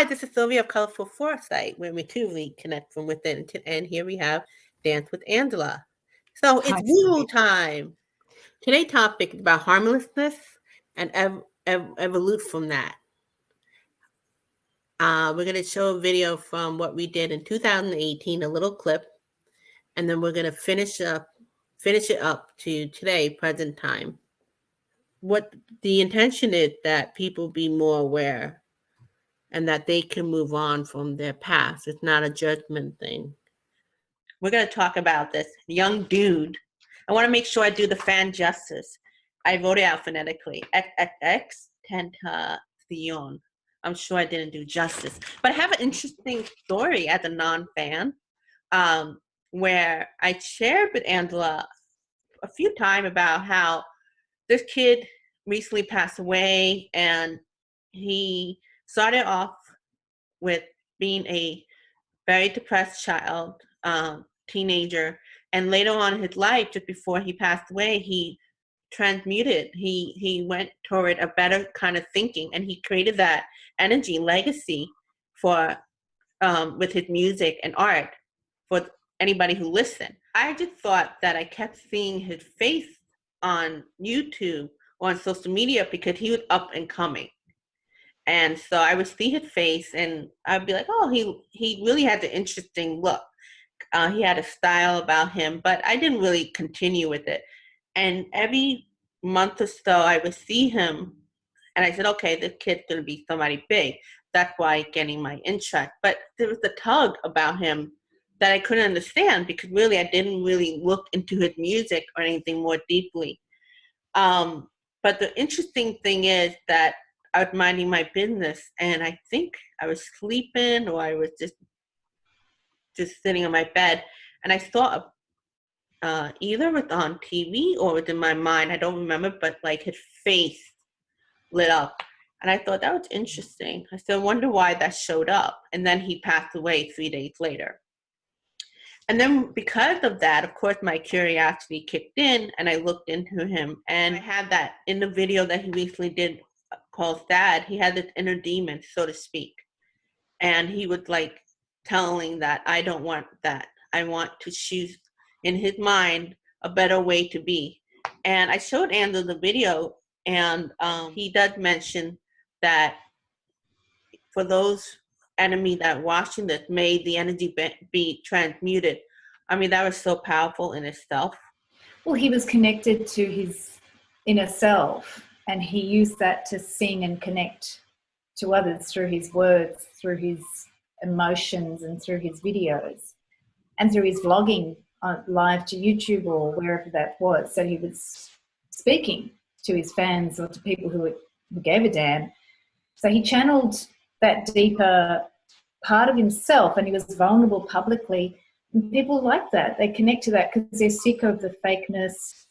Hi, this is Sylvia of Colorful Foresight, where we too reconnect from within. And here we have Dance with Angela. So it's Hi, woo Sylvia. time. Today's topic is about harmlessness and evolute from that. We're going to show a video from what we did in 2018, a little clip, and then we're going to finish it up to today, present time. What the intention is that people be more aware and that they can move on from their past. It's not a judgment thing. We're going to talk about this young dude. I want to make sure I do the fan justice. I wrote it out phonetically. XXXTENTACION. I'm sure I didn't do justice. But I have an interesting story as a non-fan where I shared with Angela a few times about how this kid recently passed away, and he started off with being a very depressed child, teenager, and later on in his life, just before he passed away, he transmuted. He went toward a better kind of thinking, and he created that energy legacy for with his music and art for anybody who listened. I just thought that I kept seeing his face on YouTube or on social media because he was up and coming. And so I would see his face and I'd be like, oh, he really had an interesting look. He had a style about him, but I didn't really continue with it. And every month or so I would see him and I said, okay, this kid's going to be somebody big. That's why getting my interest. But there was a tug about him that I couldn't understand because really I didn't really look into his music or anything more deeply. But the interesting thing is that I was minding my business and I think I was sleeping or I was just sitting on my bed and I saw either it was on TV or it was in my mind, I don't remember, but like his face lit up. And I thought that was interesting. I said, I wonder why that showed up. And then he passed away 3 days later. And then because of that, of course, my curiosity kicked in and I looked into him. And I had that in the video that he recently did called Sad. He had this inner demon, so to speak. And he was like telling that I don't want that. I want to choose in his mind a better way to be. And I showed Andrew the video and he does mention that for those enemy that watching this, may the energy be transmuted. I mean, that was so powerful in itself. Well, he was connected to his inner self and he used that to sing and connect to others through his words, through his emotions and through his videos and through his vlogging live to YouTube or wherever that was. So he was speaking to his fans or to people who gave a damn. So he channeled that deeper part of himself and he was vulnerable publicly. And people like that. They connect to that because they're sick of the fakeness.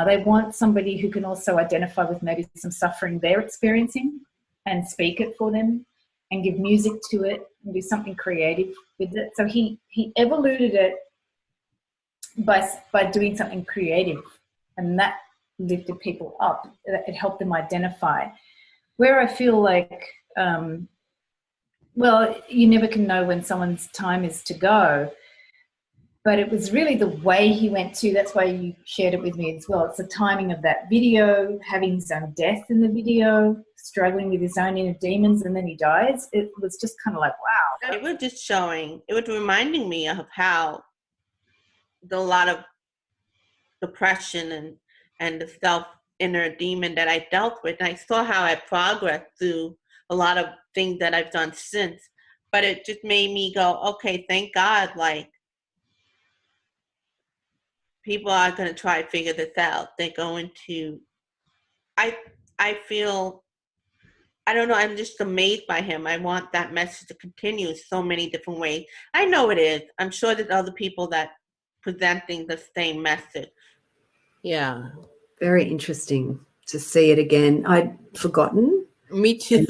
They want somebody who can also identify with maybe some suffering they're experiencing and speak it for them and give music to it and do something creative with it. So he evoluted it by doing something creative, and that lifted people up. It helped them identify. Where I feel like, well, you never can know when someone's time is to go, but it was really the way he went to, that's why you shared it with me as well. It's the timing of that video, having his own death in the video, struggling with his own inner demons, and then he dies. It was just kind of like, wow. It was just showing, it was reminding me of how a lot of depression and the self inner demon that I dealt with. And I saw how I progressed through a lot of things that I've done since. But it just made me go, okay, thank God, like, people are going to try to figure this out. They're going to, I feel, I don't know, I'm just amazed by him. I want that message to continue so many different ways. I know it is. I'm sure there's other people that presenting the same message. Yeah. Very interesting to see it again. I'd forgotten. Me too.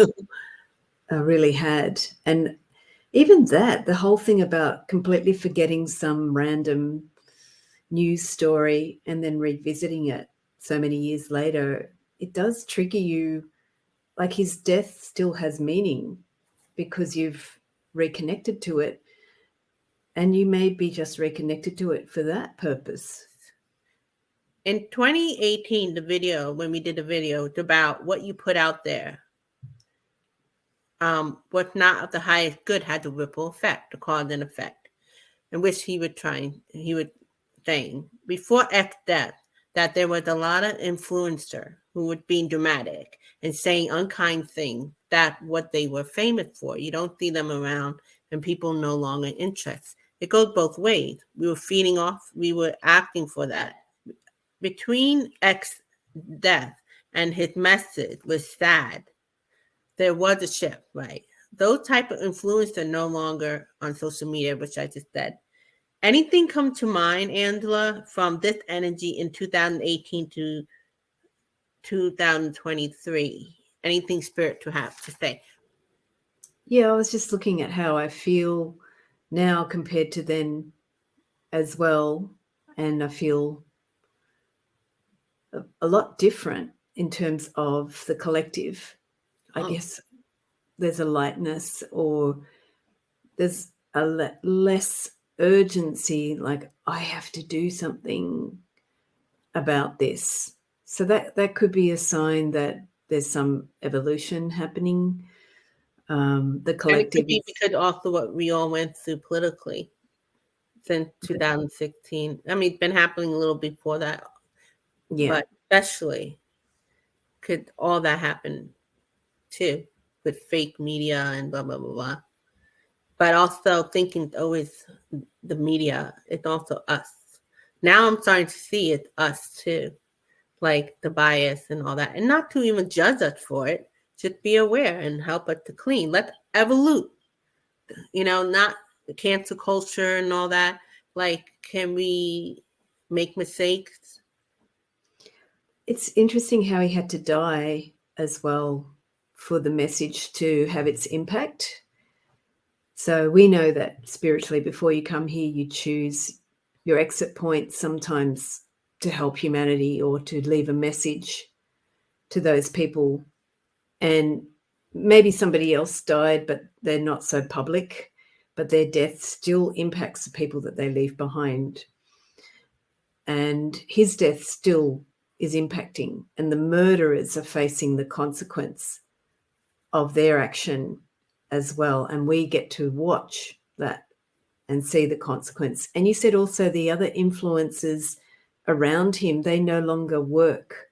I really had. And even that, the whole thing about completely forgetting some random news story and then revisiting it so many years later, it does trigger you. Like his death still has meaning because you've reconnected to it, and you may be just reconnected to it for that purpose. In 2018, when we did the video, it's about what you put out there. What's not of the highest good had the ripple effect, the cause and effect, in which he would saying before X death that there was a lot of influencer who were being dramatic and saying unkind things, that what they were famous for. You don't see them around and people no longer interest. It goes both ways. We were feeding off, we were acting for that. Between X death and his message was sad, there was a shift, right? Those type of influencers are no longer on social media, which I just said. Anything come to mind, Angela, from this energy in 2018 to 2023? Anything spirit to have to say? Yeah, I was just looking at how I feel now compared to then as well. And I feel a lot different in terms of the collective. I guess there's a lightness, or there's a less urgency, like I have to do something about this. So that could be a sign that there's some evolution happening. The collective. And it could be because also what we all went through politically since 2016. I mean, it's been happening a little before that. Yeah. But especially could all that happen too with fake media and blah, blah, blah, blah. But also thinking always the media, it's also us. Now I'm starting to see it's us too, like the bias and all that. And not to even judge us for it, just be aware and help us to clean. Let's evolute, not the cancel culture and all that. Like, can we make mistakes? It's interesting how he had to die as well for the message to have its impact. So we know that spiritually, before you come here, you choose your exit point, sometimes to help humanity or to leave a message to those people. And maybe somebody else died, but they're not so public, but their death still impacts the people that they leave behind. And his death still is impacting, and the murderers are facing the consequence of their action as well. And we get to watch that and see the consequence. And you said also the other influences around him, they no longer work.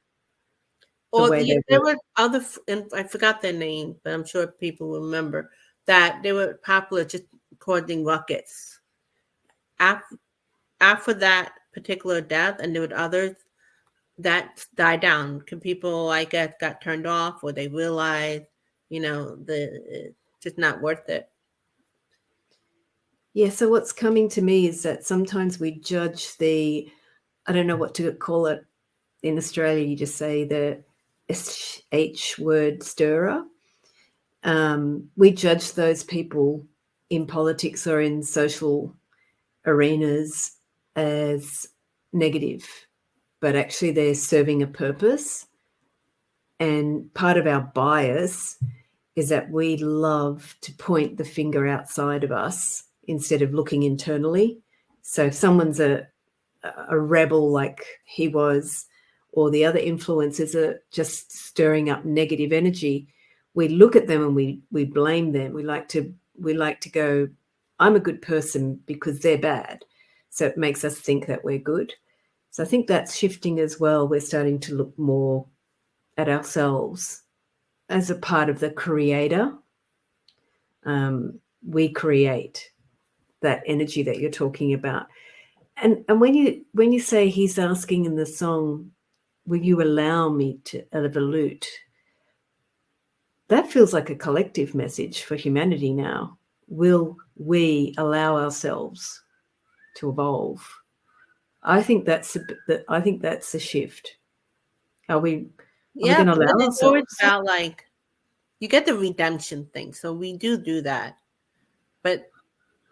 There were other, and I forgot their name, but I'm sure people remember that they were popular just causing ruckus. After that particular death, and there were others that died down. People, I guess, got turned off, or they realized, it's just not worth it. Yeah, so what's coming to me is that sometimes we judge I don't know what to call it in Australia, you just say the SH word stirrer. We judge those people in politics or in social arenas as negative, but actually they're serving a purpose. And part of our bias is that we love to point the finger outside of us instead of looking internally. So if someone's a rebel like he was, or the other influences are just stirring up negative energy, we look at them and we blame them. We like to go, I'm a good person because they're bad. So it makes us think that we're good. So I think that's shifting as well. We're starting to look more at ourselves as a part of the creator. We create that energy that you're talking about. And when you say he's asking in the song, will you allow me to evolute? That feels like a collective message for humanity now. Will we allow ourselves to evolve? I think that's a shift. Are we going to allow ourselves? It's always about, like, you get the redemption thing, so we do that. But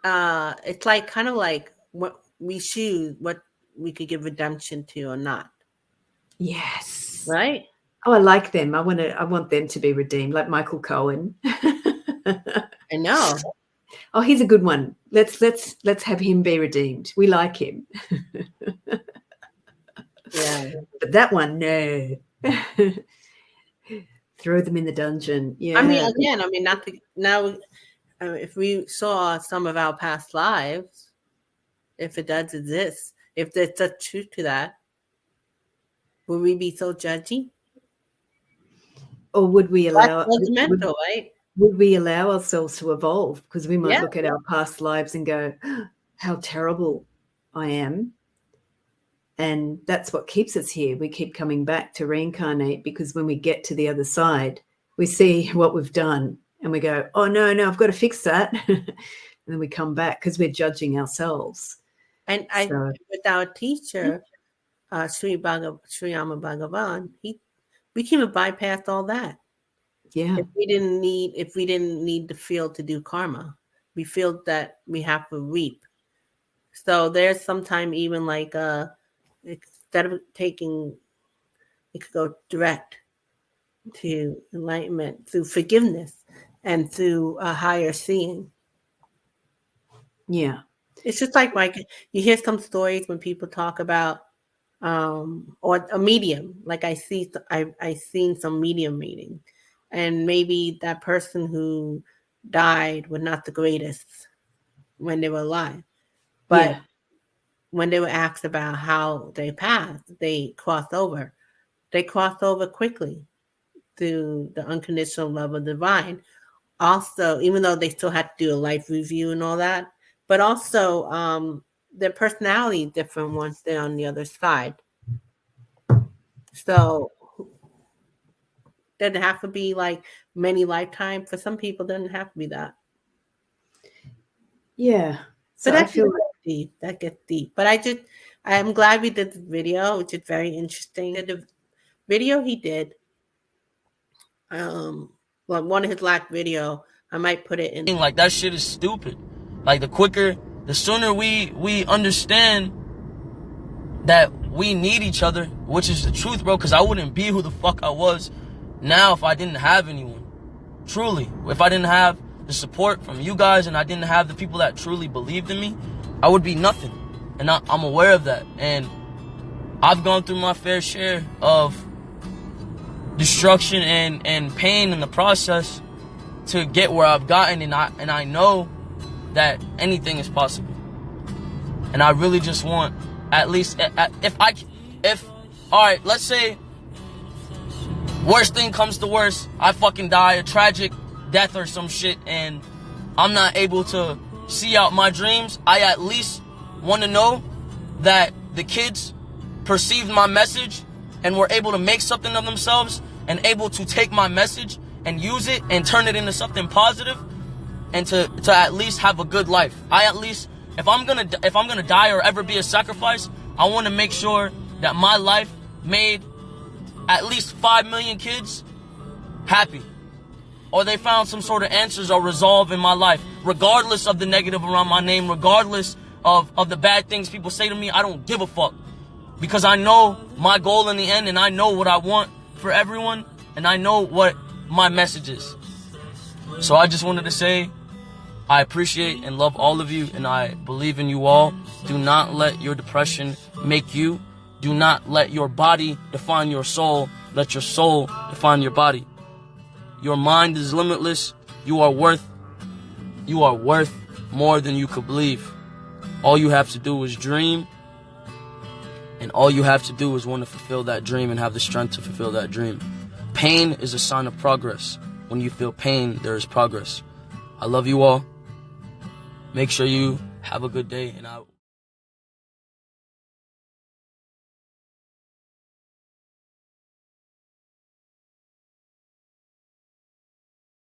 it's like kind of like what we choose what we could give redemption to or not. Yes. Right? Oh, I like them. I want them to be redeemed, like Michael Cohen. know. Oh, he's a good one. Let's have him be redeemed. We like him. Yeah. But that one, no. Throw them in the dungeon. Yeah. I mean, again, not to now. If we saw some of our past lives, if it does exist, if there's a truth to that, would we be so judgy? Or would we allow? That's judgmental, right? Would we allow ourselves to evolve? Because we might Yeah. look at our past lives and go, how terrible I am. And that's what keeps us here. We keep coming back to reincarnate, because when we get to the other side, we see what we've done and we go, oh, no, I've got to fix that. And then we come back because we're judging ourselves. And with our teacher, Sri Ama Bhagavan, we came to bypass all that. Yeah. If we didn't need the field to do karma, we feel that we have to reap. So there's sometime even like instead of taking, it could go direct to enlightenment through forgiveness and through a higher seeing. Yeah. It's just like you hear some stories when people talk about or a medium. Like I seen some medium reading. And maybe that person who died was not the greatest when they were alive. But when they were asked about how they passed, they crossed over. They crossed over quickly through the unconditional love of the divine. Also, even though they still had to do a life review and all that, but also their personality is different once they're on the other side. So doesn't have to be like many lifetimes. For some people, doesn't have to be that. Yeah. So that gets deep. That gets deep. But I'm glad we did the video, which is very interesting. The video he did, well, one of his last video, I might put it in. Like, that shit is stupid. Like, the sooner we understand that we need each other, which is the truth, bro, because I wouldn't be who the fuck I was now if I didn't have anyone. Truly. If I didn't have the support from you guys and I didn't have the people that truly believed in me, I would be nothing. And I'm aware of that. And I've gone through my fair share of destruction and pain in the process to get where I've gotten, and I know that anything is possible. And I really just want, at least, if all right, let's say worst thing comes to worst, I fucking die a tragic death or some shit, and I'm not able to see out my dreams, I at least want to know that the kids perceived my message and were able to make something of themselves and able to take my message and use it and turn it into something positive, and to at least have a good life. I at least, if I'm gonna die or ever be a sacrifice, I want to make sure that my life made at least 5 million kids happy, or they found some sort of answers or resolve in my life, regardless of the negative around my name, regardless of the bad things people say to me. I don't give a fuck, because I know my goal in the end, and I know what I want for everyone, and I know what my message is. So I just wanted to say I appreciate and love all of you, and I believe in you all. Do not let your depression make you. Do not let your body define your soul. Let your soul define your body. Your mind is limitless. You are worth more than you could believe. All you have to do is dream, and all you have to do is want to fulfill that dream and have the strength to fulfill that dream. Pain is a sign of progress. When you feel pain, there is progress. I love you all. Make sure you have a good day, and